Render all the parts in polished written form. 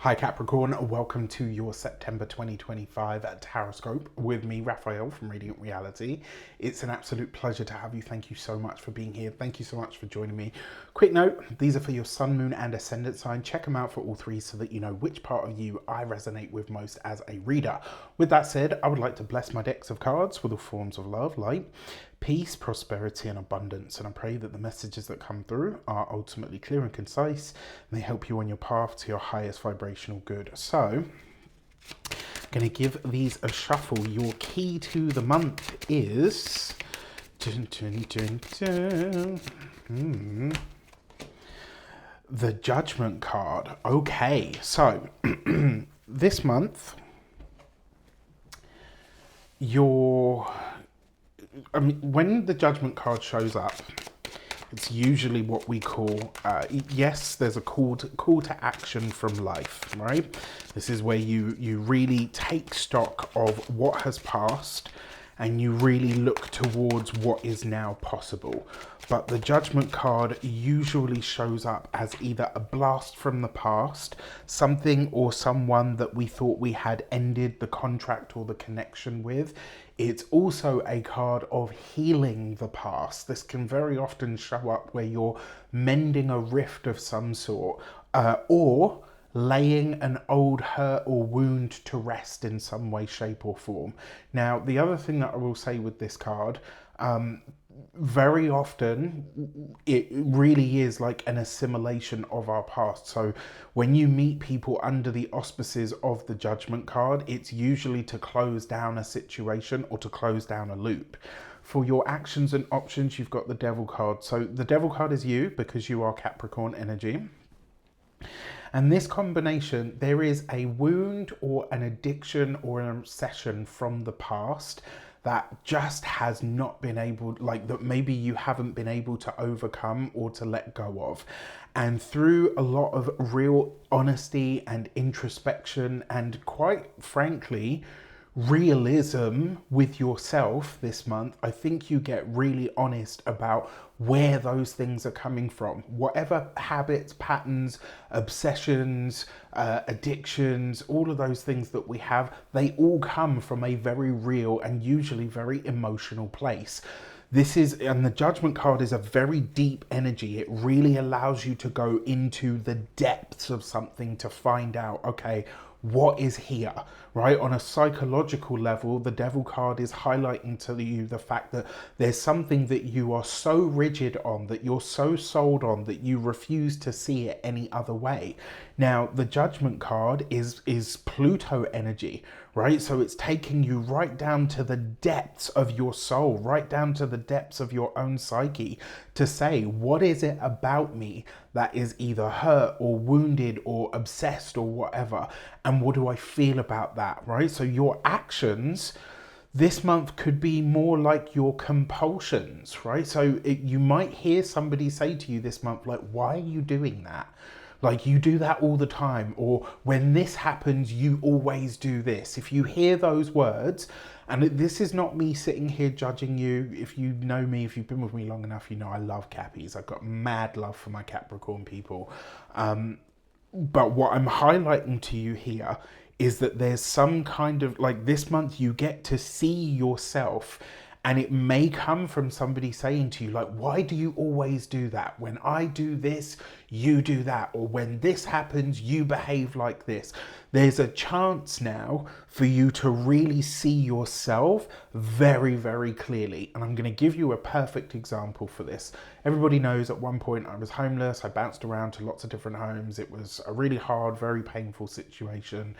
Hi Capricorn, welcome to your September 2025 Taroscope with me, Raphael from Reydiant Reality. It's an absolute pleasure to have you. Thank you so much for being here. Thank you so much for joining me. Quick note, these are for your sun, moon and ascendant sign. Check them out for all three so that you know which part of you I resonate with most as a reader. With that said, I would like to bless my decks of cards with all forms of love, light, peace, prosperity and abundance, and I pray that the messages that come through are ultimately clear and concise and they help you on your path to your highest vibrational good. So I'm going to give these a shuffle. Your key to the month is the Judgment card. Okay, so this month when the Judgment card shows up, it's usually what we call, yes, there's a call to action from life, right? This is where you really take stock of what has passed and you really look towards what is now possible. But the Judgment card usually shows up as either a blast from the past, something or someone that we thought we had ended the contract or the connection with. It's also a card of healing the past. This can very often show up where you're mending a rift of some sort, or laying an old hurt or wound to rest in some way, shape or form. Now, the other thing that I will say with this card, very often it really is like an assimilation of our past. So when you meet people under the auspices of the Judgment card, it's usually to close down a situation or to close down a loop. For your actions and options, you've got the Devil card. So the Devil card is you because you are Capricorn energy. And this combination, there is a wound or an addiction or an obsession from the past that just has not been able, like that maybe you haven't been able to overcome or to let go of. And through a lot of real honesty and introspection and quite frankly, realism with yourself this month, I think you get really honest about where those things are coming from. Whatever habits, patterns, obsessions, addictions, all of those things that we have, they all come from a very real and usually very emotional place. And the Judgment card is a very deep energy. It really allows you to go into the depths of something to find out, okay, what is here, right? On a psychological level, the Devil card is highlighting to you the fact that there's something that you are so rigid on, that you're so sold on, that you refuse to see it any other way. Now, the Judgment card is Pluto energy, right? So it's taking you right down to the depths of your soul, right down to the depths of your own psyche to say, what is it about me that is either hurt or wounded or obsessed or whatever? And what do I feel about that, right? So your actions this month could be more like your compulsions, right? So you might hear somebody say to you this month, like, why are you doing that? Like, you do that all the time, or when this happens, you always do this. If you hear those words, and this is not me sitting here judging you. If you know me, if you've been with me long enough, you know I love Cappies. I've got mad love for my Capricorn people. But what I'm highlighting to you here is that there's some kind of, like, this month you get to see yourself. And it may come from somebody saying to you, like, why do you always do that? When I do this, you do that. Or when this happens, you behave like this. There's a chance now for you to really see yourself very, very clearly. And I'm going to give you a perfect example for this. Everybody knows at one point I was homeless. I bounced around to lots of different homes. It was a really hard, very painful situation.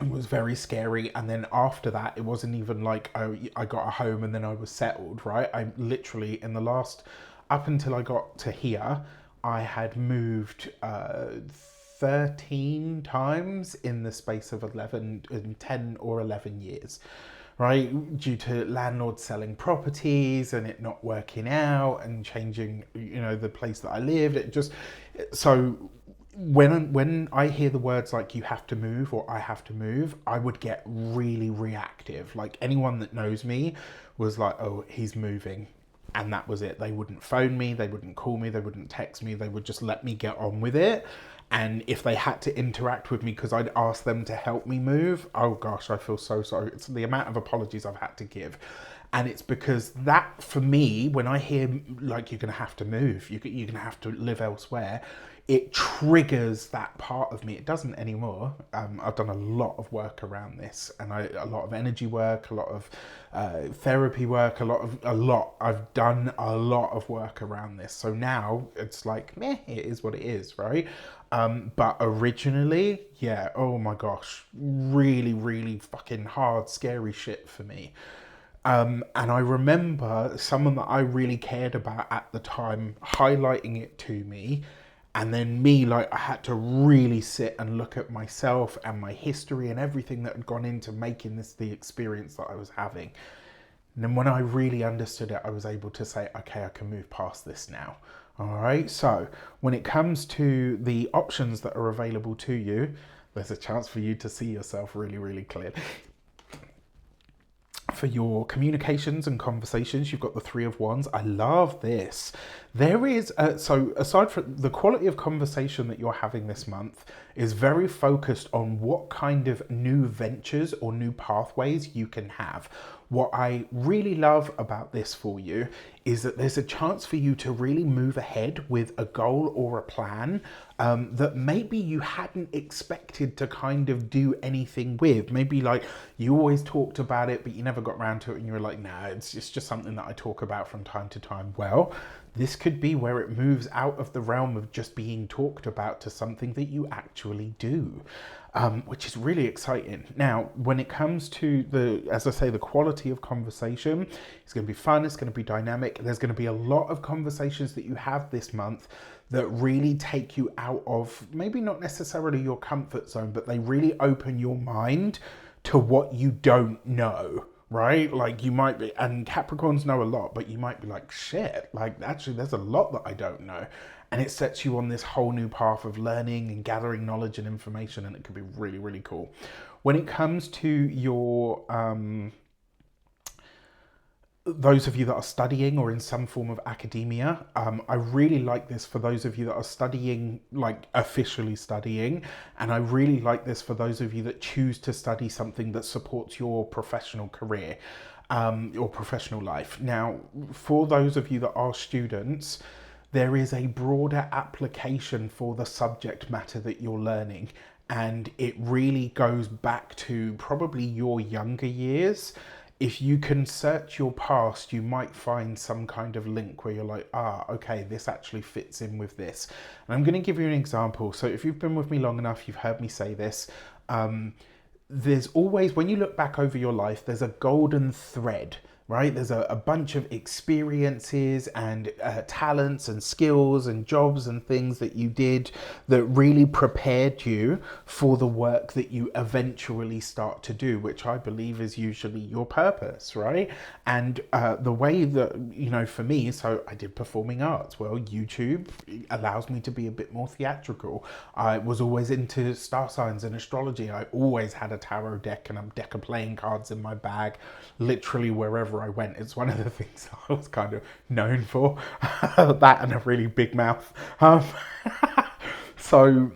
It was very scary, and then after that it wasn't even like, oh, I got a home and then I was settled, right? I literally, up until I got to here, I had moved 13 times in the space of 10 or 11 years, right? Due to landlords selling properties and it not working out and changing, the place that I lived. When I hear the words like you have to move or I have to move, I would get really reactive. Like, anyone that knows me was like, oh, he's moving. And that was it. They wouldn't phone me, they wouldn't call me, they wouldn't text me, they would just let me get on with it. And if they had to interact with me because I'd asked them to help me move, oh gosh, I feel so sorry. It's the amount of apologies I've had to give. And it's because that, for me, when I hear like you're going to have to move, you're going to have to live elsewhere, it triggers that part of me. It doesn't anymore. I've done a lot of work around this, and a lot of energy work, a lot of therapy work, I've done a lot of work around this. So now it's like, meh, it is what it is, right? But originally, yeah, oh my gosh, really, really fucking hard, scary shit for me. And I remember someone that I really cared about at the time highlighting it to me, and then me, like, I had to really sit and look at myself and my history and everything that had gone into making this the experience that I was having. And then when I really understood it, I was able to say, okay, I can move past this now. All right. So when it comes to the options that are available to you, there's a chance for you to see yourself really, really clearly. For your communications and conversations, you've got the Three of Wands. I love this. There is, so aside from the quality of conversation that you're having this month is very focused on what kind of new ventures or new pathways you can have. What I really love about this for you is that there's a chance for you to really move ahead with a goal or a plan that maybe you hadn't expected to kind of do anything with. Maybe like you always talked about it, but you never got around to it, and you were like, nah, it's just something that I talk about from time to time. Well, this could be where it moves out of the realm of just being talked about to something that you actually do, which is really exciting. Now, when it comes to as I say, the quality of conversation, it's going to be fun, it's going to be dynamic. There's going to be a lot of conversations that you have this month that really take you out of maybe not necessarily your comfort zone, but they really open your mind to what you don't know. Right? Like you might be, and Capricorns know a lot, but you might be like, shit, like actually there's a lot that I don't know. And it sets you on this whole new path of learning and gathering knowledge and information, and it could be really, really cool. When it comes to your, those of you that are studying or in some form of academia, I really like this for those of you that are studying, like officially studying, and I really like this for those of you that choose to study something that supports your professional career, your professional life. Now, for those of you that are students, there is a broader application for the subject matter that you're learning, and it really goes back to probably your younger years. If you can search your past, you might find some kind of link where you're like, okay, this actually fits in with this. And I'm going to give you an example. So if you've been with me long enough, you've heard me say this. There's always, when you look back over your life, there's a golden thread, right? There's a bunch of experiences and talents and skills and jobs and things that you did that really prepared you for the work that you eventually start to do, which I believe is usually your purpose, right? And the way that, you know, for me, so I did performing arts. Well, YouTube allows me to be a bit more theatrical. I was always into star signs and astrology. I always had a tarot deck and a deck of playing cards in my bag, literally wherever I went. It's one of the things I was kind of known for. That and a really big mouth. So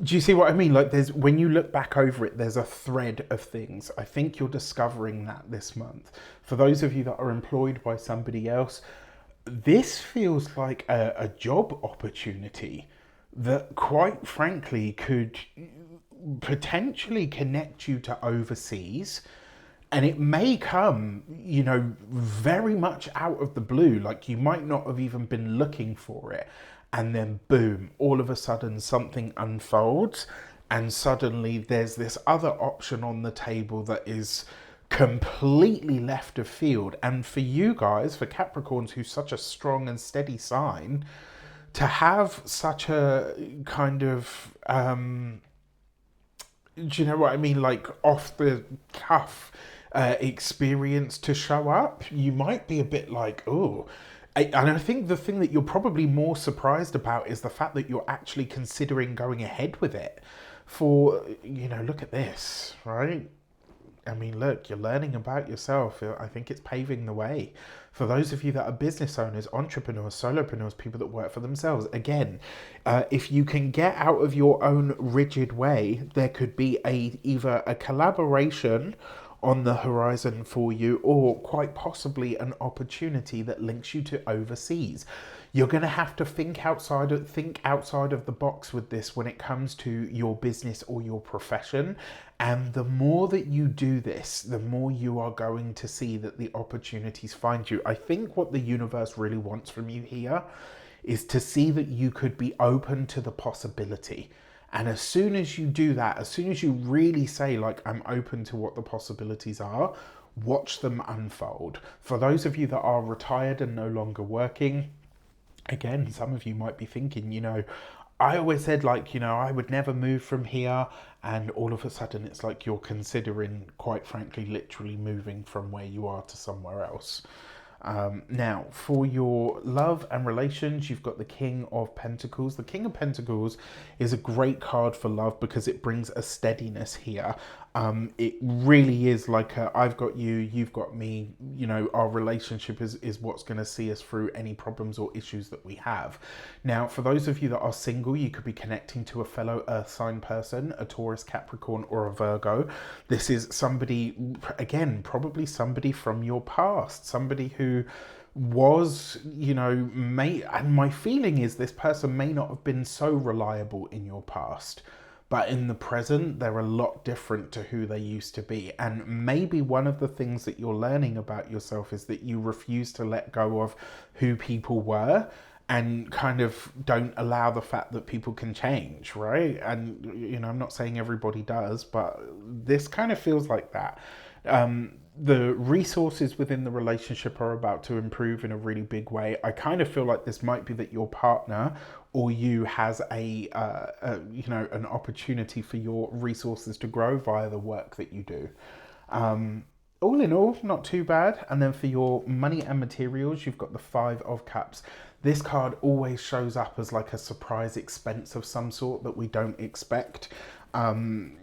do you see what I mean? Like there's, when you look back over it, there's a thread of things. I think you're discovering that this month. For those of you that are employed by somebody else, this feels like a job opportunity that quite frankly could potentially connect you to overseas. And it may come, you know, very much out of the blue. Like you might not have even been looking for it. And then boom, all of a sudden something unfolds. And suddenly there's this other option on the table that is completely left of field. And for you guys, for Capricorns, who's such a strong and steady sign, to have such a kind of, do you know what I mean? Like off the cuff experience to show up, you might be a bit like, oh. And I think the thing that you're probably more surprised about is the fact that you're actually considering going ahead with it. For, you know, look at this, right? I mean, look, you're learning about yourself. I think it's paving the way. For those of you that are business owners, entrepreneurs, solopreneurs, people that work for themselves, again, if you can get out of your own rigid way, there could be either a collaboration on the horizon for you, or quite possibly an opportunity that links you to overseas. You're going to have to think outside of the box with this when it comes to your business or your profession. And the more that you do this, the more you are going to see that the opportunities find you. I think what the universe really wants from you here is to see that you could be open to the possibility. And as soon as you do that, as soon as you really say, like, I'm open to what the possibilities are, watch them unfold. For those of you that are retired and no longer working, again, some of you might be thinking, you know, I always said, like, you know, I would never move from here. And all of a sudden it's like you're considering, quite frankly, literally moving from where you are to somewhere else. Now, for your love and relations, you've got the King of Pentacles. The King of Pentacles is a great card for love because it brings a steadiness here. It really is like I've got you, you've got me. You know, our relationship is what's going to see us through any problems or issues that we have. Now, for those of you that are single, you could be connecting to a fellow earth sign person, a Taurus, Capricorn, or a Virgo. This is somebody, again, probably somebody from your past, somebody who was, you know, and my feeling is this person may not have been so reliable in your past, but in the present, they're a lot different to who they used to be. And maybe one of the things that you're learning about yourself is that you refuse to let go of who people were and kind of don't allow the fact that people can change, right? And, you know, I'm not saying everybody does, but this kind of feels like that. The resources within the relationship are about to improve in a really big way. I kind of feel like this might be that your partner or you has you know, an opportunity for your resources to grow via the work that you do. All in all, not too bad. And then for your money and materials, you've got the Five of Cups. This card always shows up as like a surprise expense of some sort that we don't expect. And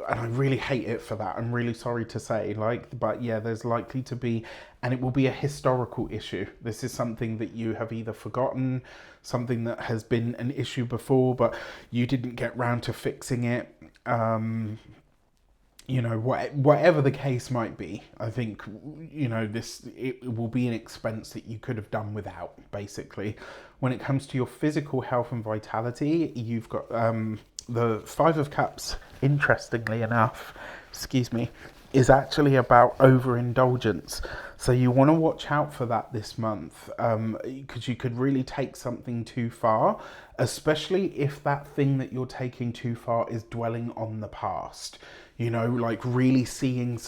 I really hate it for that. I'm really sorry to say, like, but yeah, there's likely to be, and it will be a historical issue. This is something that you have either forgotten, something that has been an issue before, but you didn't get round to fixing it. You know, whatever the case might be, I think, you know, it will be an expense that you could have done without, basically. When it comes to your physical health and vitality, you've got the Five of Cups, interestingly enough, excuse me, is actually about overindulgence. So you want to watch out for that this month, because you could really take something too far, especially if that thing that you're taking too far is dwelling on the past. You know, like really seeing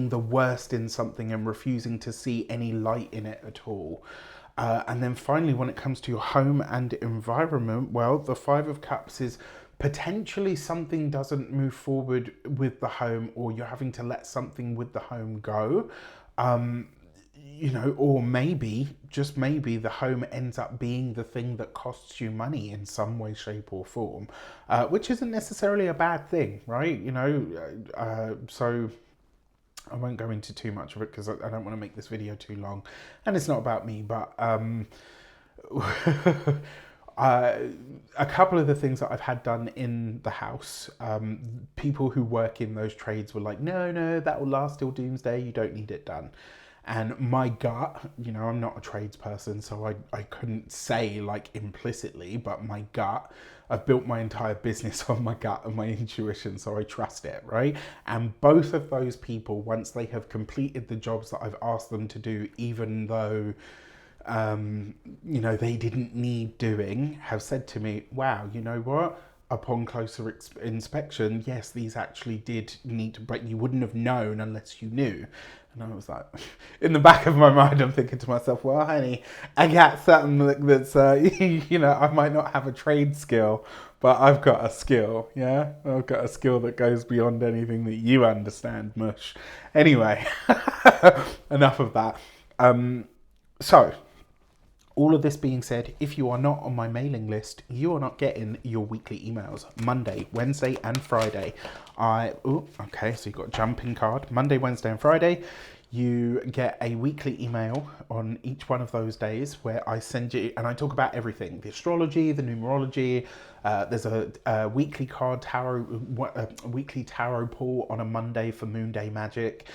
the worst in something and refusing to see any light in it at all. And then finally, when it comes to your home and environment, well, the Five of Cups is potentially something doesn't move forward with the home, or you're having to let something with the home go. You know, or maybe, just maybe, the home ends up being the thing that costs you money in some way, shape or form, which isn't necessarily a bad thing, right? You know, so I won't go into too much of it because I don't want to make this video too long, and it's not about me, but a couple of the things that I've had done in the house, people who work in those trades were like, no, that will last till doomsday, you don't need it done. And my gut, you know, I'm not a tradesperson, so I couldn't say like implicitly, but my gut, I've built my entire business on my gut and my intuition, so I trust it, right? And both of those people, once they have completed the jobs that I've asked them to do, even though, you know, they didn't need doing, have said to me, wow, you know what? Upon closer inspection, yes, these actually did need to, but you wouldn't have known unless you knew. And I was like, in the back of my mind, I'm thinking to myself, well, honey, I got something that's, you know, I might not have a trade skill, but I've got a skill, yeah? I've got a skill that goes beyond anything that you understand, mush. Anyway, enough of that. So, All of this being said, if you are not on my mailing list, you are not getting your weekly emails Monday, Wednesday, and Friday. Okay, so you've got a jumping card. Monday, Wednesday, and Friday. You get a weekly email on each one of those days where I send you, and I talk about everything, the astrology, the numerology. There's a weekly card tarot, a weekly tarot pull on a Monday for Moon Day Magic.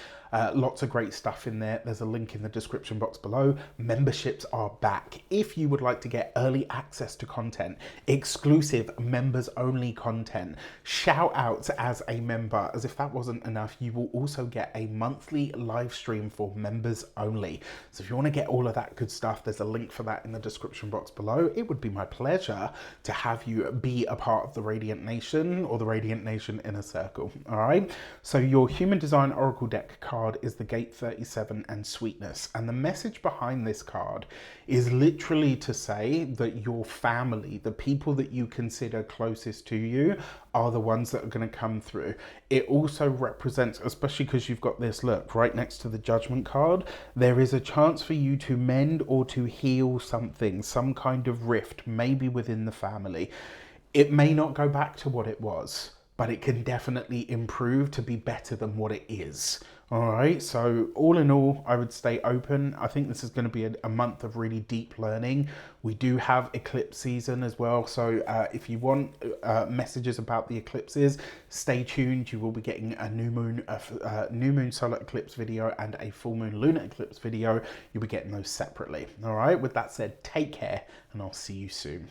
Lots of great stuff in there. There's a link in the description box below. Memberships are back. If you would like to get early access to content, exclusive members only content, shout outs as a member, as if that wasn't enough, you will also get a monthly live stream for members only. So if you want to get all of that good stuff, there's a link for that in the description box below. It would be my pleasure to have you be a part of the Reydiant Nation or the Reydiant Nation Inner Circle. All right. So your Human Design Oracle deck card is the Gate 37 and Sweetness, and the message behind this card is literally to say that your family, the people that you consider closest to you, are the ones that are going to come through. It also represents, especially because you've got this look right next to the Judgment card, there is a chance for you to mend or to heal something, some kind of rift, maybe within the family. It may not go back to what it was, but it can definitely improve to be better than what it is. All right, so all in all, I would stay open. I think this is going to be a month of really deep learning. We do have eclipse season as well, so if you want messages about the eclipses, stay tuned. You will be getting a new moon solar eclipse video and a full moon lunar eclipse video. You'll be getting those separately. All right, with that said, take care, and I'll see you soon.